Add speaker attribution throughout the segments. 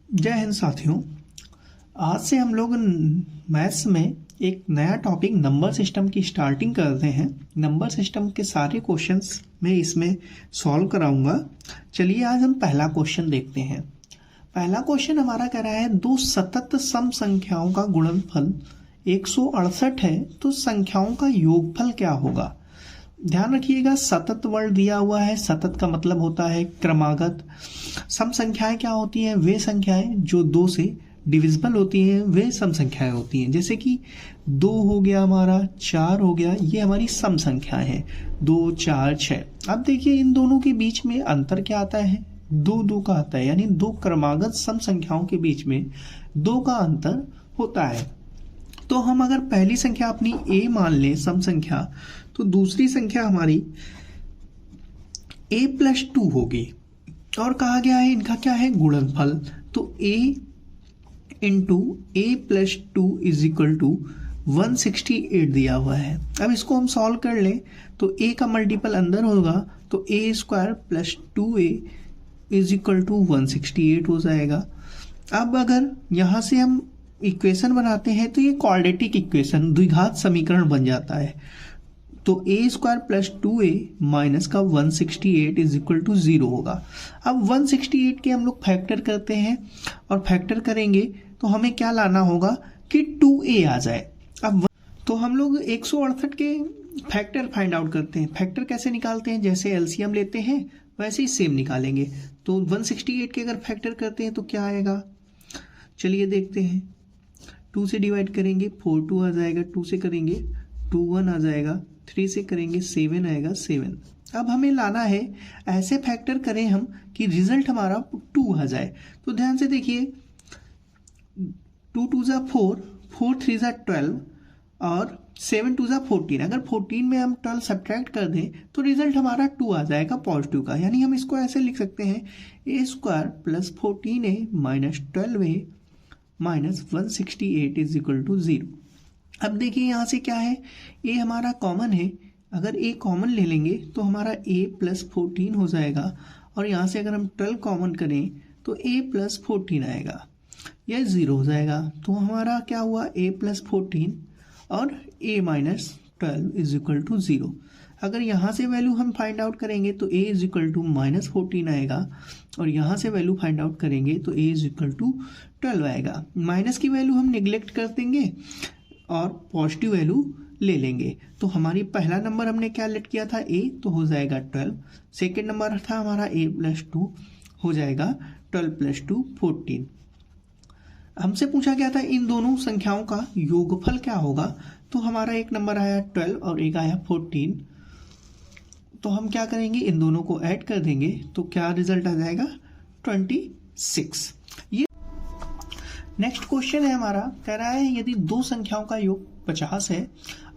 Speaker 1: जय हिंद साथियों। आज से हम लोग मैथ्स में एक नया टॉपिक नंबर सिस्टम की स्टार्टिंग करते हैं। नंबर सिस्टम के सारे क्वेश्चंस मैं इसमें सॉल्व कराऊंगा। चलिए आज हम पहला क्वेश्चन देखते हैं। पहला क्वेश्चन हमारा कह रहा है दो सतत सम संख्याओं का गुणनफल 168 है तो संख्याओं का योगफल क्या होगा। ध्यान रखिएगा, सतत वर्ड दिया हुआ है। सतत का मतलब होता है क्रमागत। सम संख्याएं क्या होती हैं? वे संख्याएं जो दो से डिविजिबल होती हैं, वे सम संख्याएं होती हैं। जैसे कि 2 हो गया, हमारा 4 हो गया, ये हमारी सम संख्याएं हैं। 2, 4, 6। अब देखिए इन दोनों के बीच में अंतर क्या आता है? 2 का आता है, यानी दो क्रमागत सम संख्याओं के बीच में 2 का अंतर होता है। तो हम अगर पहली संख्या अपनी a मान लें सम संख्या, तो दूसरी संख्या हमारी a+2 होगी। और कहा गया है इनका क्या है? गुणनफल। तो a into a+2 is equal to 168 दिया हुआ है। अब इसको हम सॉल्व कर लें तो a का मल्टीपल अंदर होगा, तो a² + 2a is equal to 168 हो जाएगा। अब अगर यहां से हम इक्वेशन बनाते हैं तो ये क्वाड्रेटिक इक्वेशन, द्विघात समीकरण बन जाता है। तो a² + 2a माइनस का 168 इज इक्वल टू 0 होगा। अब 168 के हम लोग फैक्टर करते हैं और फैक्टर करेंगे तो हमें क्या लाना होगा कि 2a आ जाए। अब तो हम लोग 168 के फैक्टर फाइंड आउट करते हैं। फैक्टर कैसे निकालते हैं? जैसे एलसीएम लेते हैं वैसे ही सेम निकालेंगे। तो 168 के अगर फैक्टर करते हैं तो क्या आएगा, चलिए देखते हैं। 2 से डिवाइड करेंगे 4 2 आ जाएगा, 2 से करेंगे 2 1 आ जाएगा, 3 से करेंगे 7 आएगा 7। अब हमें लाना है ऐसे फैक्टर करें हम कि रिजल्ट हमारा 2 आ जाए। तो ध्यान से देखिए, 2 2 = 4, 4 3 = 12 और 7 2 = 14। अगर 14 में हम 12 सब्ट्रैक्ट कर दें तो रिजल्ट हमारा 2 आ जाएगा पॉजिटिव का। यानी हम इसको ऐसे लिख सकते हैं a² + 14a minus 12a minus 168 is equal to 0। अब देखिए यहाँ से क्या है, a हमारा कॉमन है। अगर a कॉमन ले लेंगे तो हमारा a + 14 हो जाएगा, और यहाँ से अगर हम 12 कॉमन करें तो a + 14 आएगा, यह 0 हो जाएगा। तो हमारा क्या हुआ, a + 14 और a - 12 इज इक्वल टू 0। अगर यहाँ से वैल्यू हम फाइंड आउट करेंगे तो a इज इक्वल टू -14 आएगा, और यहाँ से वैल्यू फाइंड आउट करेंगे तो a इज इक्वल टू 12 आएगा। माइनस की वैल्यू हम निगलेक्ट कर देंगे और पॉजिटिव वैल्यू ले लेंगे। तो हमारी पहला नंबर हमने क्या लेट किया था, a, तो हो जाएगा 12। सेकेंड नंबर था हमारा a + 2, हो जाएगा 12 + 2 14। हमसे पूछा गया था इन दोनों संख्याओं का योगफल क्या होगा। तो हमारा एक नंबर आया 12 और एक आया 14। तो हम क्या करेंगे, इन दोनों को ऐड कर देंगे तो क्या रिजल्ट आ जाएगा, 26। ये नेक्स्ट क्वेश्चन है हमारा, कह रहा है यदि दो संख्याओं का योग 50 है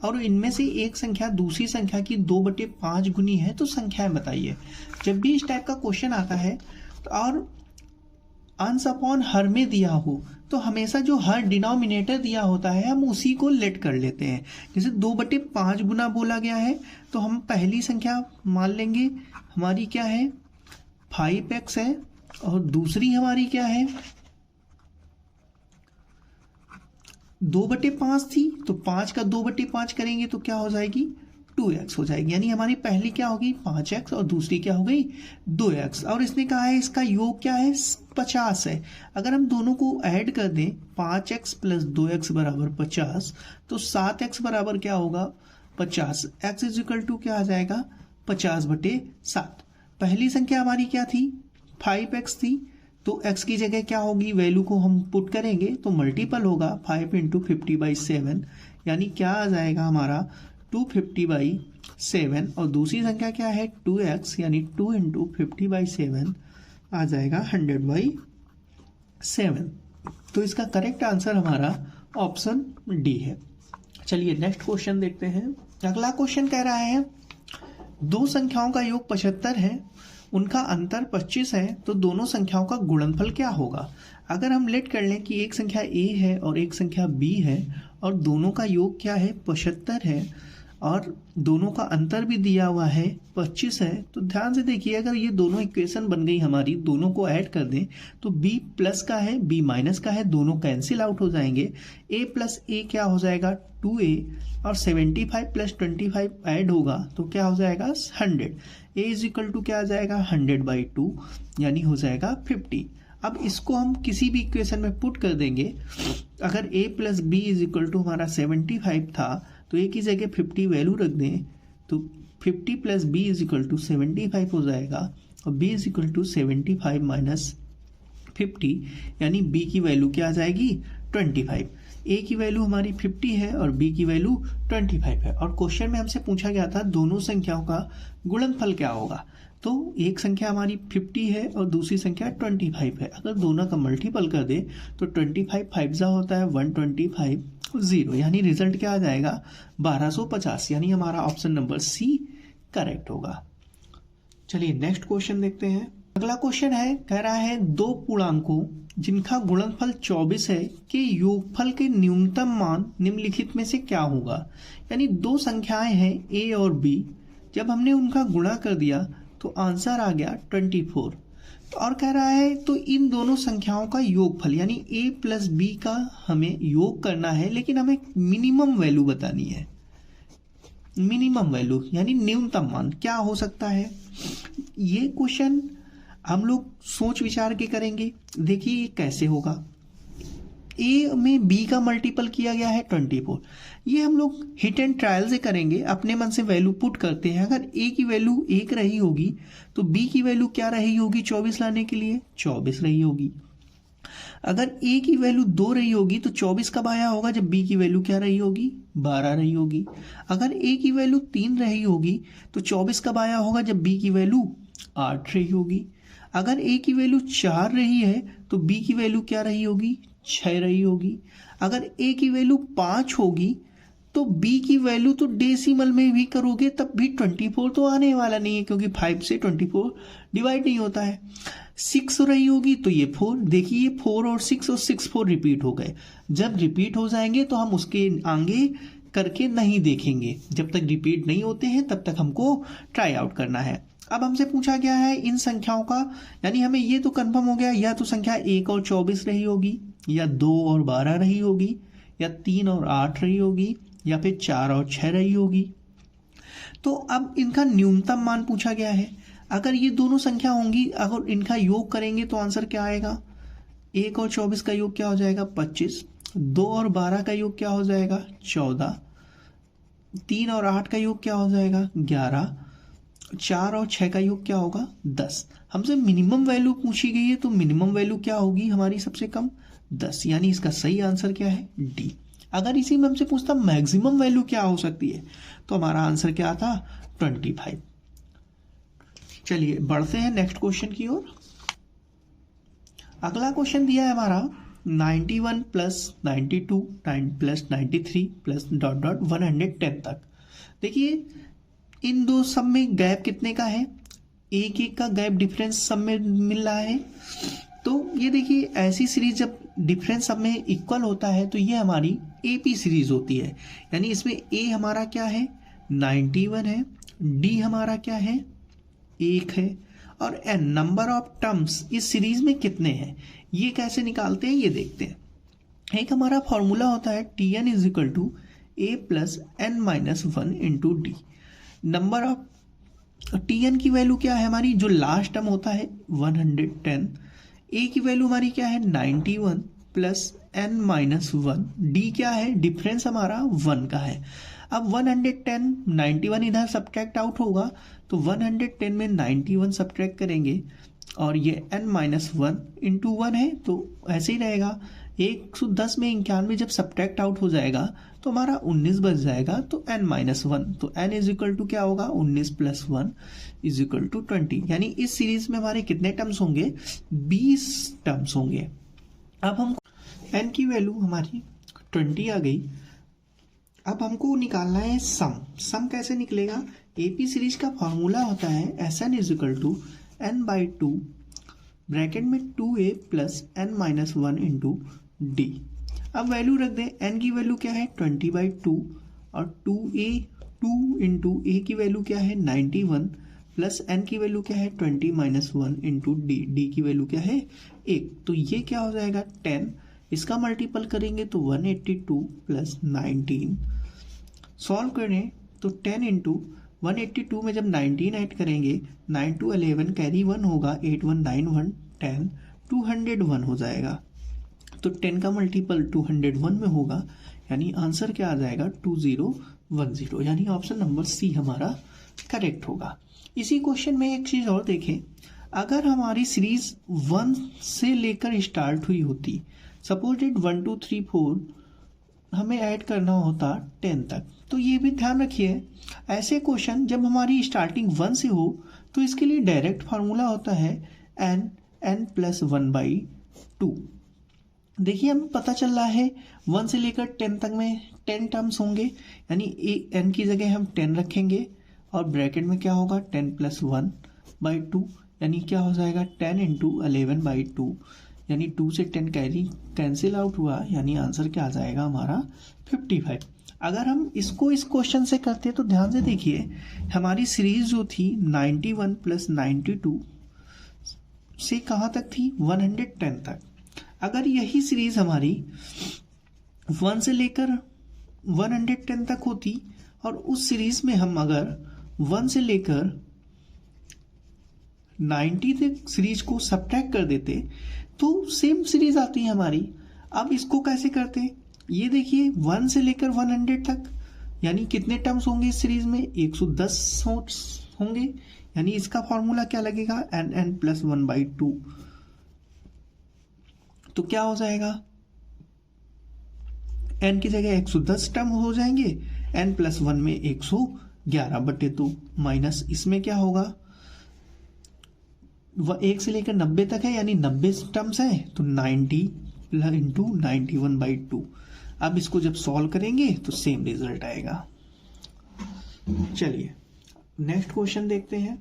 Speaker 1: और इनमें से एक संख्या दूसरी संख्या की 2/5 गुनी है तो संख्याएं बताइए। जब भी इस टाइप का क्वेश्चन आता है और अंश अपॉन हर में दिया हो तो हमेशा जो हर डिनोमिनेटर दिया होता है हम उसी को लेट कर लेते हैं। जैसे 2/5 गुना बोला गया है तो हम पहली संख्या मान लेंगे हमारी क्या है, 5x है, और दूसरी हमारी क्या है, 2/5 थी, तो 5 का 2/5 करेंगे तो क्या हो जाएगी, 2x हो जाएगी। यानी हमारी पहली क्या होगी, 5x, और दूसरी क्या हो गई, 2x। और इसने कहा है इसका योग क्या है, 50 है। अगर हम दोनों को ऐड कर दें, 5x + 2x = 50, तो 7x बराबर क्या होगा, 50। x इज इक्वल टू क्या आ जाएगा, 50/7। पहली संख्या हमारी क्या थी, 5x थी, तो x की जगह क्या होगी, वैल्यू को हम पुट करेंगे तो मल्टीपल होगा 5 × 50/7, यानी क्या आ जाएगा हमारा 250/7। और दूसरी संख्या क्या है, 2x, यानी 2 × 50/7 आ जाएगा 100/7। तो इसका करेक्ट आंसर हमारा ऑप्शन डी है। चलिए नेक्स्ट क्वेश्चन देखते हैं। अगला क्वेश्चन कह रहा है दो संख्याओं का योग 75 है, उनका अंतर 25 है, तो दोनों संख्याओं का गुणनफल क्या होगा। अगर हम लेट कर लें कि एक संख्या a है और एक संख्या b है और दोनों का योग क्या है, 75 है, और दोनों का अंतर भी दिया हुआ है 25 है। तो ध्यान से देखिए, अगर ये दोनों इक्वेशन बन गई हमारी, दोनों को ऐड कर दें तो b प्लस का है, b माइनस का है, दोनों कैंसिल आउट हो जाएंगे। a प्लस ए क्या हो जाएगा 2a, और 75 प्लस 25 ऐड होगा तो क्या हो जाएगा 100। a इज इक्वल टू क्या आ जाएगा 100/2, यानी हो जाएगा 50। अब इसको हम किसी भी इक्वेशन में पुट कर देंगे। अगर a plus B is equal to हमारा 75 था तो a की जगह 50 वैल्यू रख दें तो 50 plus B is equal to 75 हो जाएगा, और b is equal to 75 minus 50, यानी b की वैल्यू क्या आ जाएगी 25। a की वैल्यू हमारी 50 है और b की वैल्यू 25 है। और क्वेश्चन में हमसे पूछा गया था दोनों संख्याओं का गुणनफल क्या होगा। तो एक संख्या हमारी 50 है और दूसरी संख्या 25 है। अगर दोनों का मल्टीपल कर दे तो 25 5 होता है 125 0, यानी रिजल्ट क्या आ जाएगा 1250, यानी हमारा ऑप्शन नंबर सी करेक्ट होगा। चलिए नेक्स्ट क्वेश्चन देखते हैं। अगला क्वेश्चन है, कह रहा है दो पूर्णांकों जिनका गुणनफल 24 है के योगफल के न्यूनतम मान निम्नलिखित में से क्या होगा। यानी दो संख्याएं हैं a और b, जब हमने उनका गुणा कर दिया तो आंसर आ गया 24। और कह रहा है तो इन दोनों संख्याओं का योगफल यानी a प्लस बी का हमें योग करना है, लेकिन हमें मिनिमम वैल्यू बतानी है। मिनिमम वैल्यू यानी न्यूनतम मान क्या हो सकता है, ये क्वेश्चन हम लोग सोच विचार के करेंगे। देखिए ये कैसे होगा, a में b का मल्टीपल किया गया है 24, ये हम लोग हिट एंड ट्रायल से करेंगे, अपने मन से वैल्यू पुट करते हैं। अगर a की वैल्यू 1 रही होगी तो b की वैल्यू क्या रही होगी 24 लाने के लिए 24 रही होगी। अगर a की वैल्यू 2 रही होगी तो 24 कब आया होगा जब b की वैल्यू क्या रही होगी 12 रही होगी। अगर a की वैल्यू 3 रही होगी तो 24 कब आया होगा जब b की वैल्यू 8 रही होगी। अगर a की वैल्यू 4 रही है तो b की वैल्यू क्या रही होगी 6 रही होगी। अगर a की वैल्यू 5 होगी तो b की वैल्यू तो डेसिमल में भी करोगे तब भी 24 तो आने वाला नहीं है, क्योंकि 5 से 24 डिवाइड नहीं होता है। 6 रही होगी तो ये 4, देखिए 4 और 6 और 6 4 रिपीट हो गए। जब रिपीट हो जाएंगे तो हम उसके आगे करके नहीं देखेंगे, जब तक रिपीट नहीं होते हैं तब तक हमको ट्राई आउट करना है। अब हमसे पूछा गया है इन संख्याओं का, यानी हमें ये तो कंफर्म हो गया या तो संख्या 1 और 24 रही होगी, या 2 और 12 रही होगी, या 3 और 8 रही होगी, या फिर 4 और 6 रही होगी। तो अब इनका न्यूनतम मान पूछा गया है। अगर ये दोनों संख्या होंगी, अगर इनका योग करेंगे तो आंसर क्या आएगा, 1 और 24 का योग क्या हो जाएगा 25, 2 और 12 का योग क्या हो जाएगा 14, 3 और 8 का योग क्या हो जाएगा 11, 4 और 6 का योग क्या होगा 10। हमसे मिनिमम वैल्यू पूछी गई है तो मिनिमम वैल्यू क्या होगी हमारी सबसे कम 10, यानी इसका सही आंसर क्या है डी। अगर इसी में हमसे पूछता मैक्सिमम वैल्यू क्या हो सकती है तो हमारा आंसर क्या था 25। चलिए बढ़ते हैं नेक्स्ट क्वेश्चन की ओर। अगला क्वेश्चन दिया है हमारा 91 plus 92 plus 93 plus dot dot 110 तक। देखिए इन दो सब में गैप कितने का है, एक एक का गैप डिफरेंस सब में मिल रहा है। तो ये देखिए ऐसी सीरीज जब डिफरेंस सब में इक्वल होता है तो ये हमारी एपी सीरीज होती है, यानी इसमें ए हमारा क्या है 91 है, डी हमारा क्या है 1 है, और एन नंबर ऑफ टर्म्स इस सीरीज में कितने हैं ये कैसे निकालते हैं ये देखते हैं। एक हमारा फॉर्मूला होता है T N is equal to A plus N minus 1 into D. Number of T N की वैल्यू क्या है हमारी, जो लास्ट टर्म होता है 110, ए की वैल्यू हमारी क्या है 91 प्लस एन माइनस 1, डी क्या है डिफरेंस हमारा 1 का है। अब 110 91 इधर सब्ट्रैक्ट आउट होगा तो 110 में 91 सब्ट्रैक्ट करेंगे और ये n माइनस 1 इंटू 1 है तो ऐसे ही रहेगा। 110 में 91 जब सब्ट्रैक्ट आउट हो जाएगा तो हमारा 19 बच जाएगा तो n माइनस 1, तो n इज इक्वल टू क्या होगा 19 प्लस 1 इज इक्वल टू 20। यानी इस सीरीज में हमारे कितने टर्म्स होंगे 20 टर्म्स होंगे। अब हम n की वैल्यू हमारी 20 आ गई। अब हमको निकालना है सम कैसे निकलेगा, एपी सीरीज का फॉर्मूला होता है S N is equal to N by 2 bracket में 2a plus N minus 1 into D. अब वैल्यू रख दें, n की वैल्यू क्या है 20/2 और 2a 2 इंटू ए की वैल्यू क्या है 91 प्लस एन की वैल्यू क्या है 20 माइनस 1 इंटू डी की वैल्यू क्या है 1। तो ये क्या हो जाएगा 10, इसका मल्टीपल करेंगे तो 182 प्लस 19। सॉल्व करें तो 10 इंटू 182 में जब 19 ऐड करेंगे 9 टू 11 कैरी 1 होगा 8191 10 201 हो जाएगा। तो 10 का मल्टीपल 201 में होगा, यानी आंसर क्या आ जाएगा 2010, यानी ऑप्शन नंबर सी हमारा करेक्ट होगा। इसी क्वेश्चन में एक चीज और देखें, अगर हमारी सीरीज 1 से लेकर स्टार्ट हुई होती, सपोज इट 1 2 3 4 हमें ऐड करना होता 10 तक, तो ये भी ध्यान रखिए ऐसे क्वेश्चन जब हमारी स्टार्टिंग 1 से हो तो इसके लिए डायरेक्ट फार्मूला होता है n प्लस 1/2। देखिए हमें पता चल रहा है 1 से लेकर 10 तक में 10 टर्म्स होंगे, यानी n की जगह हम 10 रखेंगे और ब्रैकेट में क्या होगा 10 प्लस 1/2, यानी क्या हो जाएगा 10 इंटू 11/2, यानी 2 से 10 कैरी कैंसिल आउट हुआ, यानी आंसर क्या आ जाएगा हमारा 55। अगर हम इसको इस क्वेश्चन से करते तो ध्यान से देखिए, हमारी सीरीज जो थी 91 प्लस 92 से कहाँ तक थी 110 तक। अगर यही सीरीज हमारी 1 से लेकर 110 तक होती और उस सीरीज में हम अगर 1 से लेकर 90 तक सीरीज को सब्ट्रैक्ट कर देते तो सेम सीरीज आती है हमारी। अब इसको कैसे करते, ये देखिए 1 से लेकर 100 तक, यानी कितने टर्म्स होंगे इस सीरीज में 110 होंगे, यानी इसका फॉर्मूला क्या लगेगा n प्लस 1/2। तो क्या हो जाएगा n की जगह 110 टर्म हो जाएंगे, n प्लस 1 में 111/2 माइनस इसमें क्या होगा 1 से लेकर 90 तक है, यानी 90 टर्म्स है, तो 90 इंटू 91/2। अब इसको जब सॉल्व करेंगे तो सेम रिजल्ट आएगा। चलिए नेक्स्ट क्वेश्चन देखते हैं।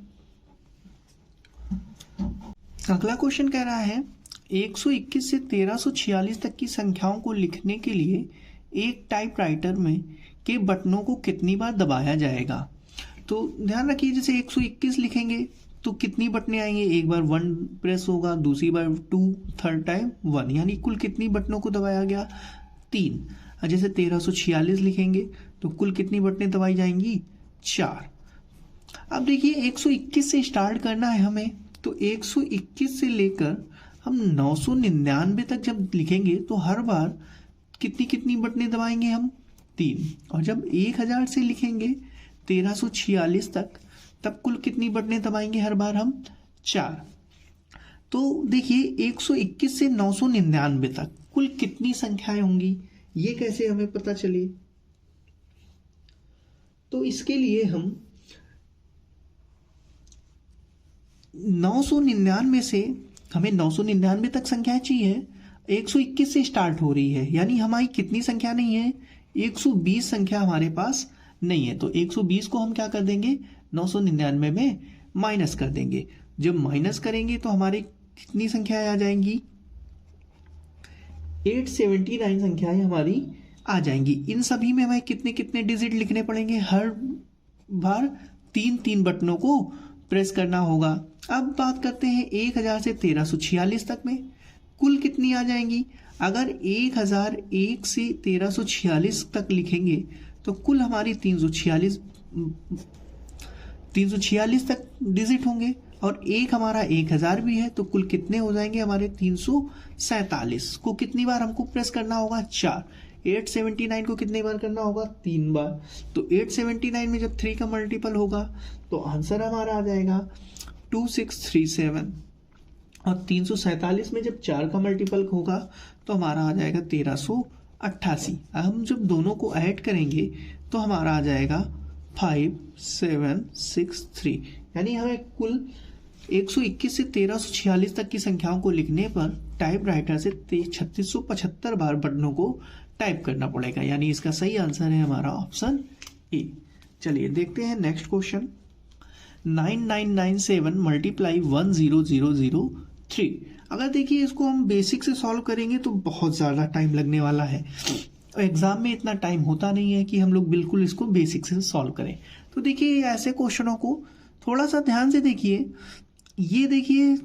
Speaker 1: अगला क्वेश्चन कह रहा है 121 से 1346 तक की संख्याओं को लिखने के लिए एक टाइपराइटर में के बटनों को कितनी बार दबाया जाएगा। तो ध्यान रखिए, जैसे 121 लिखेंगे तो कितनी बटनें आएंगे, एक बार 1 प्रेस होगा, दूसरी बार 2, थर्ड टाइम 1, यानी कुल कितनी बटनों को दबाया गया 3। जैसे 1346 लिखेंगे तो कुल कितनी बटनें दबाई जाएंगी 4। अब देखिए 121 से स्टार्ट करना है हमें, तो 121 से लेकर हम 999 तक जब लिखेंगे तो हर बार कितनी कितनी बटनें दबाएंगे हम 3, और जब 1000 से लिखेंगे 1346 तक तब कुल कितनी बटनें दबाएंगे हर बार हम 4। तो देखिए 121 से 999 तक कुल कितनी संख्याएं होंगी, ये कैसे हमें पता चले। तो इसके लिए हम 999 से हमें 999 तक संख्याएं चाहिए, 121 से स्टार्ट हो रही है, यानी हमारी कितनी संख्या नहीं है 120 संख्या हमारे पास नहीं है। तो 120 को हम क्या कर देंगे 999 में माइनस कर देंगे। जब माइनस करेंगे तो हमारे कितनी संख्याएं आ जाएंगी 879 संख्याएं हमारी आ जाएंगी। इन सभी में हमें कितने कितने डिजिट लिखने पड़ेंगे, हर बार 3 बटनों को प्रेस करना होगा। अब बात करते हैं 1000 से 1346 तक में कुल कितनी आ जाएंगी। अगर 1001 से 1346 तक लिखेंगे तो कुल हमारी 346 तक डिजिट होंगे, और एक हमारा 1000 भी है, तो कुल कितने हो जाएंगे हमारे 347 को कितनी बार हमको प्रेस करना होगा 4। 879 को कितनी बार करना होगा 3 बार। तो 879 में जब 3 का मल्टीपल होगा तो आंसर हमारा आ जाएगा 2637, और 347 में जब 4 का मल्टीपल होगा तो हमारा आ जाएगा 1388। हम जब दोनों को ऐड करेंगे तो हमारा आ जाएगा 5763, यानी हमें कुल 121 से 1346 तक की संख्याओं को लिखने पर टाइपराइटर से 3675 बार बटनों को टाइप करना पड़ेगा, यानी इसका सही आंसर है हमारा ऑप्शन ए। चलिए देखते हैं नेक्स्ट क्वेश्चन। 9997 मल्टीप्लाई 10003। अगर देखिए इसको हम बेसिक से सॉल्व करेंगे तो बहुत ज़्यादा टाइम लगने वाला है, एग्जाम में इतना टाइम होता नहीं है कि हम लोग बिल्कुल इसको बेसिक से सॉल्व करें। तो देखिए ऐसे क्वेश्चनों को थोड़ा सा ध्यान से देखिए। ये देखिए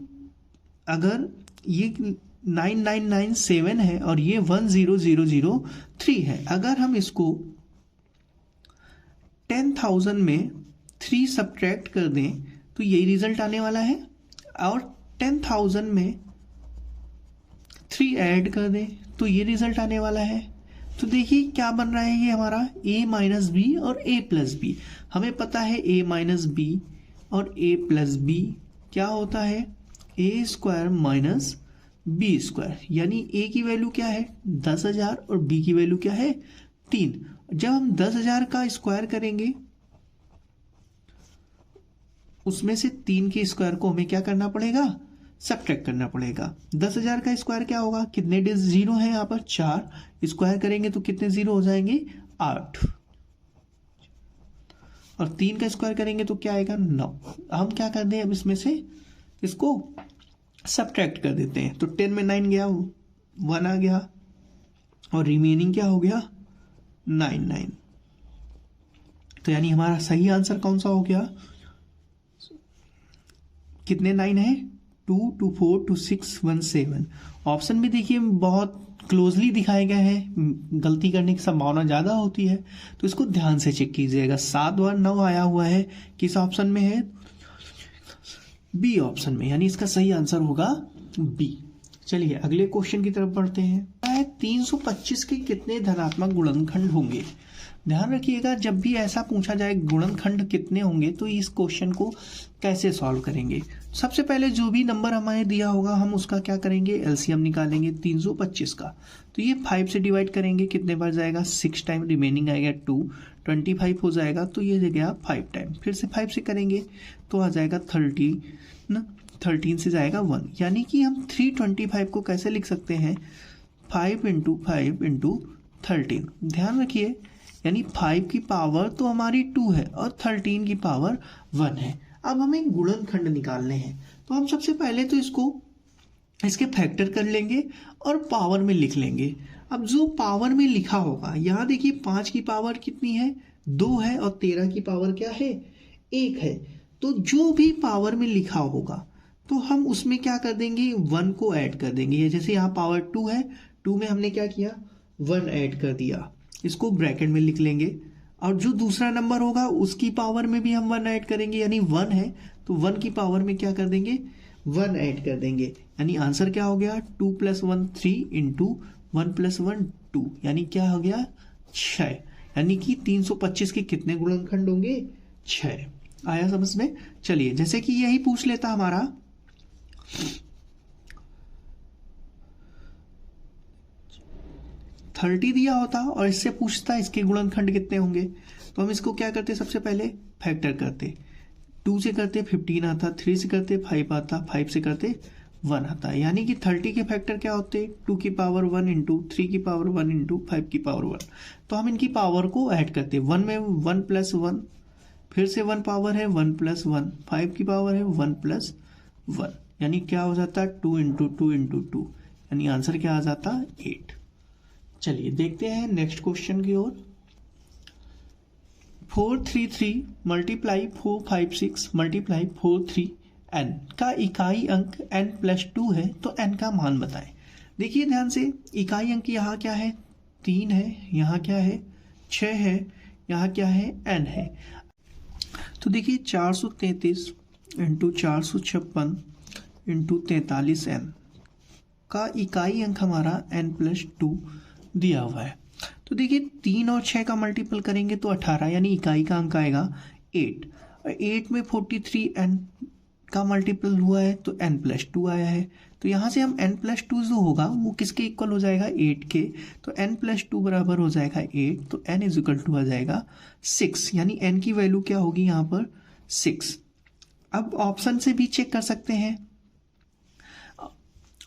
Speaker 1: अगर ये 9997 है और ये 10003 है, अगर हम इसको 10,000 में 3 सब्ट्रैक्ट कर दें तो यही रिजल्ट आने वाला है, और 10,000 में 3 ऐड कर दें तो ये रिजल्ट आने वाला है। तो देखिए क्या बन रहा है, ये हमारा a माइनस बी और a प्लस बी। हमें पता है a माइनस बी और a प्लस बी क्या होता है, a square minus B square, यानी a की वैल्यू क्या है 10,000 और b की वैल्यू क्या है 3। जब हम 10,000 का स्क्वायर करेंगे उसमें से 3 के स्क्वायर को हमें क्या करना पड़ेगा, सब्ट्रैक्ट करना पड़ेगा। 10,000 का स्क्वायर क्या होगा, कितने जीरो है यहाँ पर 4, स्क्वायर करेंगे तो कितने जीरो हो जाएंगे 8, और 3 का स्क्वायर करेंगे तो क्या आएगा 9। हम क्या कर दें, अब इसमें से इसको सब्ट्रैक्ट कर देते हैं। तो 10 में 9 गया, 1 आ गया, और रिमेनिंग क्या हो गया 9। तो यानी हमारा सही आंसर कौन सा हो गया, कितने 9 है 2 2 4 2 6 1 7। ऑप्शन भी देखिए बहुत क्लोजली दिखाए गए हैं, गलती करने की संभावना ज़्यादा होती है, तो इसको ध्यान से चेक कीजिएगा। 7 और 9 आया हुआ है, किस ऑप्शन में है, बी ऑप्शन में, यानी इसका सही आंसर होगा बी। चलिए अगले क्वेश्चन की तरफ बढ़ते हैं। 325 के कितने धनात्मक गुणनखंड होंगे। ध्यान रखिएगा जब भी ऐसा पूछा जाए गुणनखंड कितने होंगे तो इस क्वेश्चन को कैसे सॉल्व करेंगे। सबसे पहले जो भी नंबर हमें दिया होगा हम उसका क्या करेंगे, एलसीएम निकालेंगे 325 का। तो ये 5 से डिवाइड करेंगे, कितने बार जाएगा 6 टाइम, रिमेनिंग आएगा 2, 25 हो जाएगा, तो ये गया 5 टाइम। फिर से 5 से करेंगे तो आ जाएगा 30 ना, 13 से जाएगा 1, यानी कि हम 325 को कैसे लिख सकते हैं 5 × 5 × 13। ध्यान रखिए यानी 5 की पावर तो हमारी 2 है और 13 की पावर 1 है। अब हमें गुणनखंड निकालने हैं, तो हम सबसे पहले तो इसके फैक्टर कर लेंगे और पावर में लिख लेंगे। अब जो पावर में लिखा होगा, यहाँ देखिए 5 की पावर कितनी है 2 है, और 13 की पावर क्या है 1 है। तो जो भी पावर में लिखा होगा तो हम उसमें क्या कर देंगे 1 को ऐड कर देंगे। जैसे यहाँ पावर 2 है, 2 में हमने क्या किया 1 ऐड कर दिया, इसको ब्रैकेट में लिख लेंगे। और जो दूसरा नंबर होगा उसकी पावर में भी हम 1 ऐड करेंगे, यानी 1 है तो 1 की पावर में क्या कर देंगे 1 ऐड कर देंगे, यानी आंसर क्या हो गया 2 + 1 3 × 1 + 1 2, यानी क्या हो गया 6। यानी कि 325 के कितने गुणनखंड होंगे 6। आया समझ में। चलिए जैसे कि यही पूछ लेता हमारा 30 दिया होता और इससे पूछता इसके गुणनखंड कितने होंगे, तो हम इसको क्या करते सबसे पहले फैक्टर करते। 2 से करते 15 आता, 3 से करते 5 आता, 5 से करते 1 आता, यानी कि 30 के फैक्टर क्या होते 2 की पावर 1 × 3 की पावर 1 × 5 की पावर 1। तो हम इनकी पावर को ऐड करते, 1 में 1 + 1, फिर से 1 पावर है 1 + 1, 5 की पावर है 1 + 1, यानी क्या हो जाता 2 × 2 × 2, यानी आंसर क्या आ जाता 8। चलिए देखते हैं नेक्स्ट क्वेश्चन की ओर। 433 × 456 × 43 n का इकाई अंक n + 2 है, तो n का मान बताएं। देखिए ध्यान से, इकाई अंक यहाँ क्या है 3 है, यहाँ क्या है 6 है, यहाँ क्या है n है। तो देखिए 433 × 456 × 43n का इकाई अंक हमारा n + 2 दिया हुआ है। तो देखिए 3 और 6 का मल्टीपल करेंगे तो 18, यानी इकाई का अंक आएगा 8, और 8 में 43n का मल्टीपल हुआ है तो n + 2 आया है। तो यहाँ से हम n + 2 जो होगा वो किसके इक्वल हो जाएगा 8 के, तो n + 2 बराबर हो जाएगा 8, तो n = आ जाएगा 6, यानी n की वैल्यू क्या होगी यहाँ पर 6। अब ऑप्शन से भी चेक कर सकते हैं।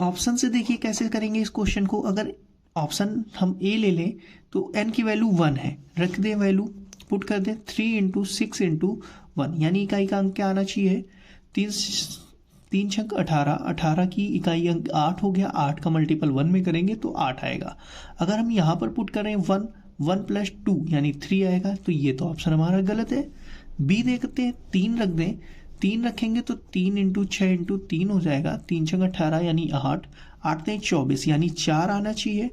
Speaker 1: ऑप्शन से देखिए कैसे करेंगे इस क्वेश्चन को। अगर ऑप्शन हम ए ले लें तो n की वैल्यू 1 है, रख दें वैल्यू, पुट कर दें 3 × 6 × 1, यानी इकाई का अंक क्या आना चाहिए 3 छंक 18, 18 की इकाई अंक 8 हो गया, 8 का मल्टीपल 1 में करेंगे तो 8 आएगा। अगर हम यहाँ पर पुट करें 1, 1 + 2 यानी 3 आएगा, तो ये तो ऑप्शन हमारा गलत है। बी देखते हैं, 3 रख दें, 3 रखेंगे तो 3 × 6 × 3 हो जाएगा, 3 छंक 18 यानी 8, 8 × 24 यानी 4 आना चाहिए,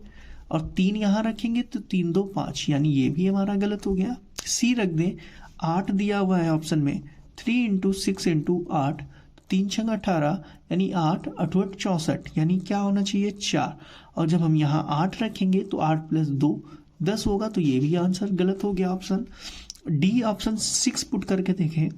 Speaker 1: और 3 यहाँ रखेंगे तो 3 × 2 = 5 यानी ये भी हमारा गलत हो गया। सी रख दें, 8 दिया हुआ है ऑप्शन में, 3 × 6 × 8, 3 छंक 18 यानी 8, 8 × 64 यानी क्या होना चाहिए 4, और जब हम यहाँ 8 रखेंगे तो 8 + 2 10 होगा, तो ये भी आंसर गलत हो गया ऑप्शन डी। ऑप्शन 6 पुट करके देखें,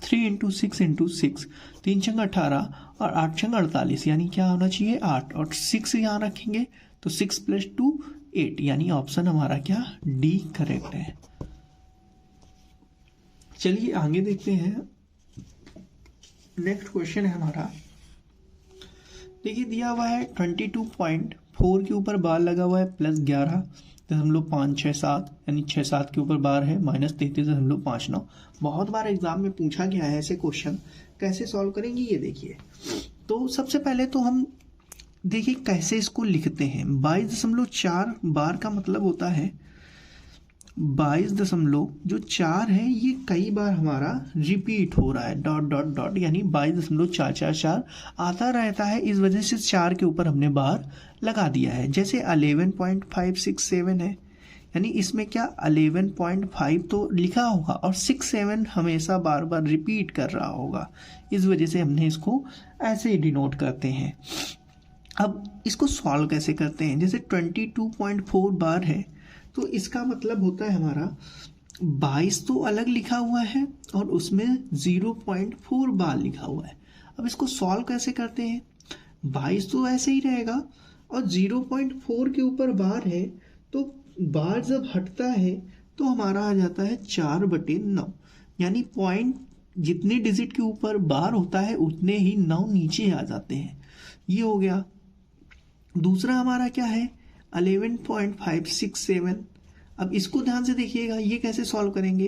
Speaker 1: 3 × 6 × 6, 3 छंक 18 और 8 छंक 48 यानी क्या होना चाहिए 8, और 6 यहाँ रखेंगे तो 6 + 2 8 यानी ऑप्शन हमारा क्या डी करेक्ट है। चलिए आगे देखते हैं, नेक्स्ट क्वेश्चन है हमारा। देखिए दिया हुआ है 22.4 के ऊपर बार लगा हुआ है +11.567 यानी 6-7 के ऊपर बार है -33.59। बहुत बार एग्जाम में पूछा गया है ऐसे क्वेश्चन, कैसे सॉल्व करेंगे ये देखिए। तो सबसे पहले तो हम देखिए कैसे इसको लिखते हैं। 22.4 बार का मतलब होता है 22.4 है, ये कई बार हमारा रिपीट हो रहा है, डॉट डॉट डॉट यानी 22.444 आता रहता है, इस वजह से 4 के ऊपर हमने बार लगा दिया है। जैसे 11.567 है, यानी इसमें क्या 11.5 तो लिखा होगा और 67 हमेशा बार बार रिपीट कर रहा होगा, इस वजह से हमने इसको ऐसे ही डिनोट करते हैं। अब इसको सॉल्व कैसे करते हैं, जैसे 22.4 बार है तो इसका मतलब होता है हमारा 22 तो अलग लिखा हुआ है और उसमें 0.4 बार लिखा हुआ है। अब इसको सॉल्व कैसे करते हैं, 22 तो ऐसे ही रहेगा और 0.4 के ऊपर बार है, तो बार जब हटता है तो हमारा आ जाता है 4/9, यानी पॉइंट जितने डिजिट के ऊपर बार होता है उतने ही 9 नीचे आ जाते हैं। ये हो गया। दूसरा हमारा क्या है 11.567। अब इसको ध्यान से देखिएगा, ये कैसे सॉल्व करेंगे,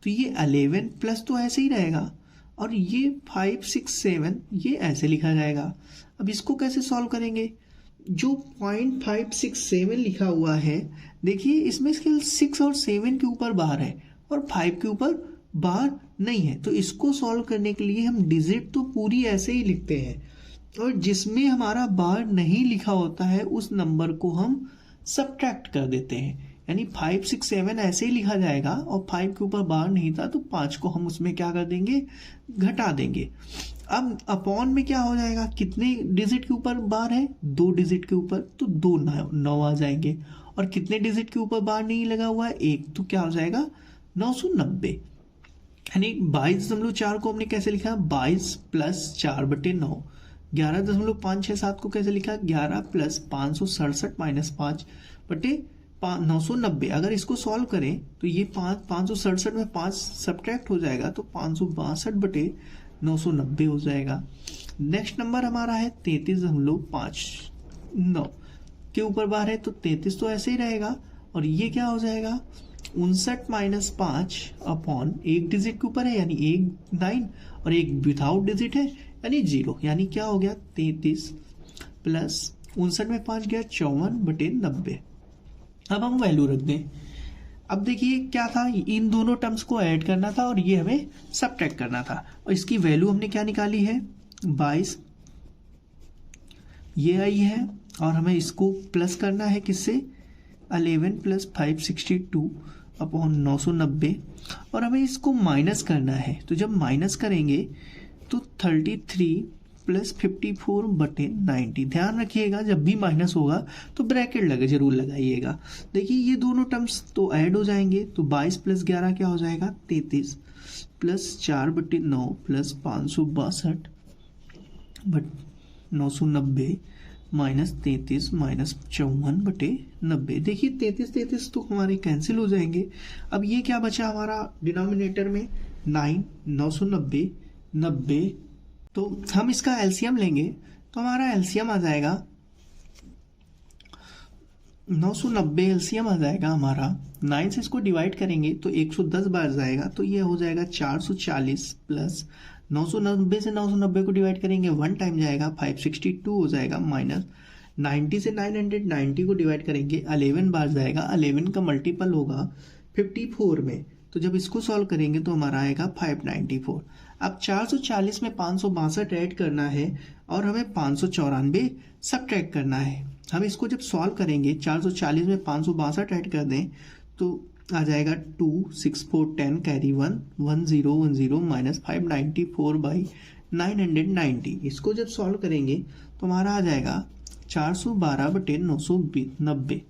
Speaker 1: तो ये 11 प्लस तो ऐसे ही रहेगा और ये 567 ये ऐसे लिखा जाएगा। अब इसको कैसे सॉल्व करेंगे, जो 0.567 लिखा हुआ है देखिए इसमें इसके 6 और 7 के ऊपर बार है और 5 के ऊपर बार नहीं है, तो इसको सॉल्व करने के लिए हम डिजिट तो पूरी ऐसे ही लिखते हैं और जिसमें हमारा बार नहीं लिखा होता है उस नंबर को हम सब्ट्रैक्ट कर देते हैं, यानी 567 ऐसे ही लिखा जाएगा और 5 के ऊपर बार नहीं था तो 5 को हम उसमें क्या कर देंगे घटा देंगे। अब अपॉन में क्या हो जाएगा, कितने डिजिट के ऊपर बार है 2 डिजिट के ऊपर, तो 2 9 आ जाएंगे, और कितने डिजिट के ऊपर बार नहीं लगा हुआ है 1, तो क्या हो जाएगा 990। यानी 22.4 को हमने कैसे लिखा 22 + 4/9। 11.567 को कैसे लिखा 11 + 567 - 5/990। अगर इसको सॉल्व करें तो ये 567 में 5 सब्ट्रैक्ट हो जाएगा तो 562/990 हो जाएगा। नेक्स्ट नंबर हमारा है 33.59 के ऊपर बार है तो 33 तो ऐसे ही रहेगा और ये क्या हो जाएगा 59 - 5 एक डिजिट के ऊपर है यानी 9 और एक विदाउट डिजिट है यानी 0, यानी क्या हो गया 33 + 59 में 5 गया 54/90। अब हम वैल्यू रख दें। अब देखिए क्या था, इन दोनों टर्म्स को ऐड करना था और ये हमें सब्ट्रैक्ट करना था, और इसकी वैल्यू हमने क्या निकाली है 22 ये आई है, और हमें इसको प्लस करना है किससे 11 + 562/990, और हमें इसको माइनस करना है। तो जब माइनस करेंगे तो 33 + 54/90। ध्यान रखिएगा जब भी माइनस होगा तो ब्रैकेट जरूर लगाइएगा। देखिए ये दोनों टर्म्स तो ऐड हो जाएंगे, तो 22 + 11 क्या हो जाएगा 33 + 4/9 + 562/990 -33 -54/90। देखिए 33 तो हमारे कैंसिल हो जाएंगे। अब ये क्या बचा हमारा डिनोमिनेटर में 9 990 90, तो हम इसका एलसीएम लेंगे तो हमारा एलसीएम आ जाएगा 990 एलसीएम आ जाएगा हमारा। 9 से इसको डिवाइड करेंगे तो 110 बार जाएगा, तो ये हो जाएगा 440 + 990 से 990 को डिवाइड करेंगे 1 टाइम जाएगा 562 हो जाएगा, माइनस 90 से 990 को डिवाइड करेंगे 11 बार जाएगा, 11 का मल्टीपल होगा 54 में, तो जब इसको सॉल्व करेंगे तो हमारा आएगा 594। अब 440 में 562 ऐड करना है और हमें 594 सब्ट्रैक्ट करना है। हम इसको जब सॉल्व करेंगे 440 में 562 ऐड कर दें तो आ जाएगा 2 6 4 10 कैरी 1 1 0 1 0 माइनस 594 बाई 990। इसको जब सॉल्व करेंगे तो हमारा आ जाएगा 412 बटे 990।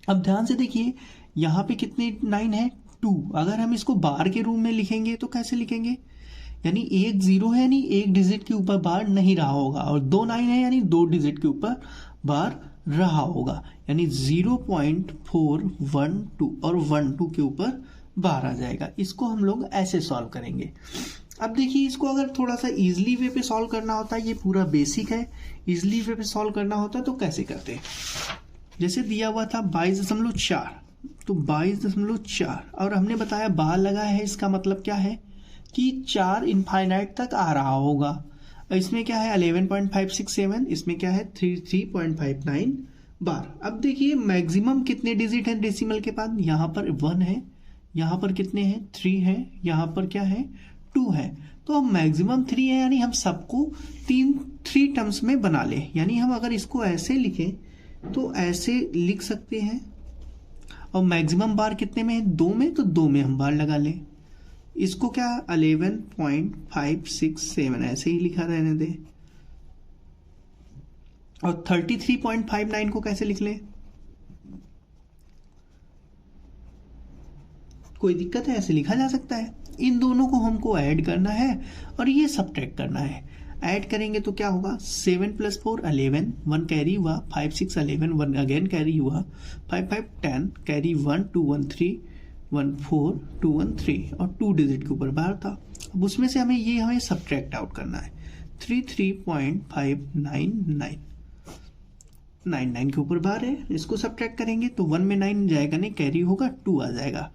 Speaker 1: अब ध्यान से देखिए यहाँ पे कितने 9 है 2। अगर हम इसको बार के रूप में लिखेंगे तो कैसे लिखेंगे, यानी एक 0 है यानी एक डिजिट के ऊपर बार नहीं रहा होगा, और 2 9 है यानी 2 डिजिट के ऊपर बार रहा होगा, यानी 0.412 और 12 के ऊपर बार आ जाएगा। इसको हम लोग ऐसे सॉल्व करेंगे। अब देखिए इसको अगर थोड़ा सा इजली वे पे सॉल्व करना होता है, ये पूरा बेसिक है, इजली वे पे सॉल्व करना होता है तो कैसे करते हैं, जैसे दिया हुआ था 22.4, तो 22.4 और हमने बताया बार लगा है, इसका मतलब क्या है कि 4 इनफाइनाइट तक आ रहा होगा। इसमें क्या है 11.567, इसमें क्या है 33.59 बार। अब देखिए मैक्सिमम कितने डिजिट हैं डेसिमल के बाद, यहाँ पर 1 है, यहाँ पर कितने हैं 3 है, यहाँ पर क्या है 2 है, तो अब मैक्सिमम 3 है यानी हम सबको 3 टर्म्स में बना ले, यानी हम अगर इसको ऐसे लिखें तो ऐसे लिख सकते हैं। और मैक्सिमम बार कितने में है 2 में, तो 2 में हम बार लगा लें। इसको क्या 11.567 ऐसे ही लिखा रहने दे। और 33.59 को कैसे लिख लें, कोई दिक्कत है, ऐसे लिखा जा सकता है। इन दोनों को हमको ऐड करना है और ये सब्ट्रैक्ट करना है। ऐड करेंगे तो क्या होगा 7 + 4 11, 1 कैरी हुआ, 5 6 11, 1 अगेन कैरी हुआ, 5 5 10 कैरी 1 2 1 3 1 4 2 1 3 और 2 डिजिट के ऊपर बार था। अब उसमें से हमें सब्ट्रैक्ट आउट करना है। 33.599 के ऊपर बार है, इसको सब्ट्रैक्ट करेंगे तो 1 में 9 जाएगा नहीं, कैरी होगा 2 आ जाएगा।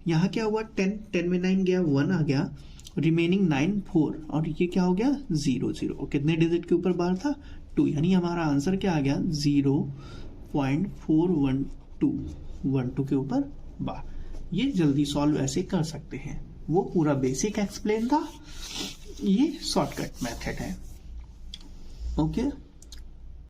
Speaker 1: यहाँ क्या हुआ 10 में 9 गया 1 आ गया, रिमेनिंग 9 4 और ये क्या हो गया 0 0। कितने डिजिट के ऊपर बार था 2, यानी हमारा आंसर क्या आ गया 0.412 के ऊपर बार। ये जल्दी सॉल्व ऐसे कर सकते हैं, वो पूरा बेसिक एक्सप्लेन था, ये शॉर्टकट मेथड है। ओके।